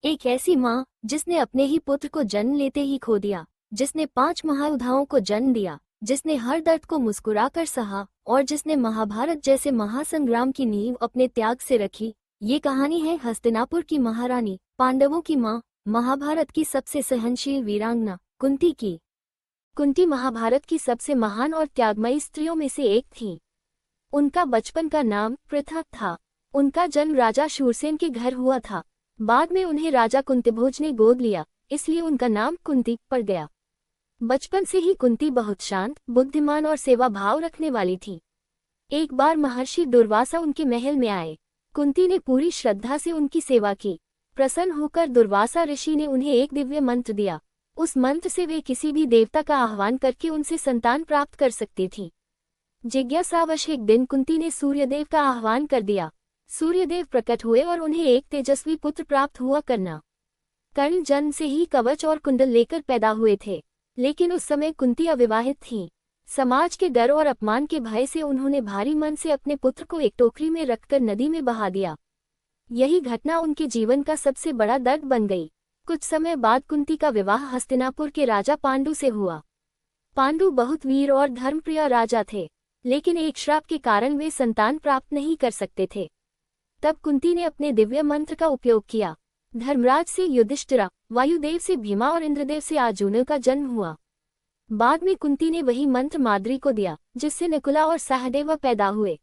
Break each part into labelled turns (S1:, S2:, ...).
S1: एक ऐसी माँ जिसने अपने ही पुत्र को जन्म लेते ही खो दिया, जिसने 5 महायोद्धाओं को जन्म दिया, जिसने हर दर्द को मुस्कुराकर सहा और जिसने महाभारत जैसे महासंग्राम की नींव अपने त्याग से रखी। ये कहानी है हस्तिनापुर की महारानी, पांडवों की माँ, महाभारत की सबसे सहनशील वीरांगना कुंती की। कुंती महाभारत की सबसे महान और त्यागमयी स्त्रियों में से एक थीं। उनका बचपन का नाम पृथा था। उनका जन्म राजा शूरसेन के घर हुआ था। बाद में उन्हें राजा कुंतीभोज ने गोद लिया, इसलिए उनका नाम कुंती पड़ गया। बचपन से ही कुंती बहुत शांत, बुद्धिमान और सेवा भाव रखने वाली थी। एक बार महर्षि दुर्वासा उनके महल में आए। कुंती ने पूरी श्रद्धा से उनकी सेवा की। प्रसन्न होकर दुर्वासा ऋषि ने उन्हें एक दिव्य मंत्र दिया। उस मंत्र से वे किसी भी देवता का आह्वान करके उनसे संतान प्राप्त कर सकती थीं। जिज्ञासावश एक दिन कुंती ने सूर्यदेव का आह्वान कर दिया। सूर्यदेव प्रकट हुए और उन्हें एक तेजस्वी पुत्र प्राप्त हुआ करना। कर्ण जन्म से ही कवच और कुंडल लेकर पैदा हुए थे, लेकिन उस समय कुंती अविवाहित थीं। समाज के डर और अपमान के भय से उन्होंने भारी मन से अपने पुत्र को एक टोकरी में रखकर नदी में बहा दिया। यही घटना उनके जीवन का सबसे बड़ा दर्द बन गई। कुछ समय बाद कुंती का विवाह हस्तिनापुर के राजा पांडु से हुआ। पांडु बहुत वीर और धर्मप्रिय राजा थे, लेकिन एक श्राप के कारण वे संतान प्राप्त नहीं कर सकते थे। तब कुंती ने अपने दिव्य मंत्र का उपयोग किया। धर्मराज से युधिष्ठिरा, वायुदेव से भीमा और इंद्रदेव से अर्जुन का जन्म हुआ। बाद में कुंती ने वही मंत्र माद्री को दिया, जिससे नकुला और सहदेव पैदा हुए।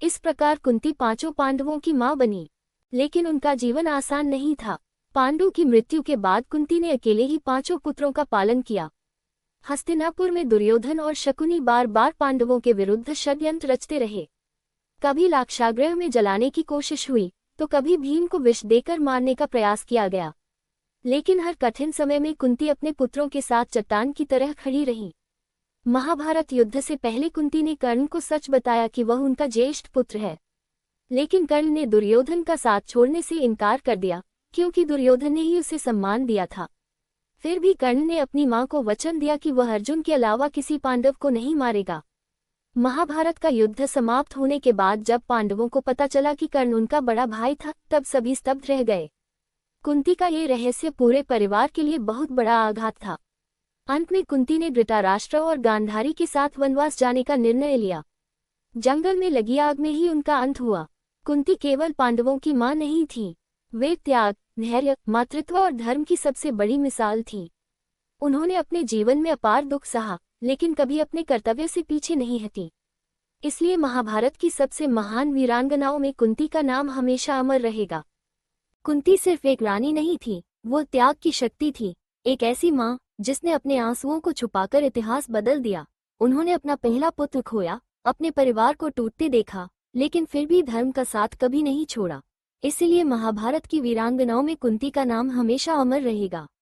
S1: इस प्रकार कुंती 5 पांडवों की मां बनी। लेकिन उनका जीवन आसान नहीं था। पांडु की मृत्यु के बाद कुंती ने अकेले ही 5 पुत्रों का पालन किया। हस्तिनापुर में दुर्योधन और शकुनी बार बार पांडवों के विरुद्ध षड्यंत्र रचते रहे। कभी लाक्षागृह में जलाने की कोशिश हुई, तो कभी भीम को विष देकर मारने का प्रयास किया गया। लेकिन हर कठिन समय में कुंती अपने पुत्रों के साथ चट्टान की तरह खड़ी रही। महाभारत युद्ध से पहले कुंती ने कर्ण को सच बताया कि वह उनका ज्येष्ठ पुत्र है। लेकिन कर्ण ने दुर्योधन का साथ छोड़ने से इनकार कर दिया, क्योंकि दुर्योधन ने ही उसे सम्मान दिया था। फिर भी कर्ण ने अपनी मां को वचन दिया कि वह अर्जुन के अलावा किसी पांडव को नहीं मारेगा। महाभारत का युद्ध समाप्त होने के बाद जब पांडवों को पता चला कि कर्ण उनका बड़ा भाई था, तब सभी स्तब्ध रह गए। कुंती का ये रहस्य पूरे परिवार के लिए बहुत बड़ा आघात था। अंत में कुंती ने धृतराष्ट्र और गांधारी के साथ वनवास जाने का निर्णय लिया। जंगल में लगी आग में ही उनका अंत हुआ। कुंती केवल पांडवों की मां नहीं थी, वे त्याग, धैर्य, मातृत्व और धर्म की सबसे बड़ी मिसाल थीं। उन्होंने अपने जीवन में अपार दुख सहा, लेकिन कभी अपने कर्तव्य से पीछे नहीं हटी। इसलिए महाभारत की सबसे महान वीरांगनाओं में कुंती का नाम हमेशा अमर रहेगा। कुंती सिर्फ एक रानी नहीं थी, वो त्याग की शक्ति थी। एक ऐसी माँ जिसने अपने आंसुओं को छुपाकर इतिहास बदल दिया। उन्होंने अपना पहला पुत्र खोया, अपने परिवार को टूटते देखा, लेकिन फिर भी धर्म का साथ कभी नहीं छोड़ा। इसीलिए महाभारत की वीरांगनाओं में कुंती का नाम हमेशा अमर रहेगा।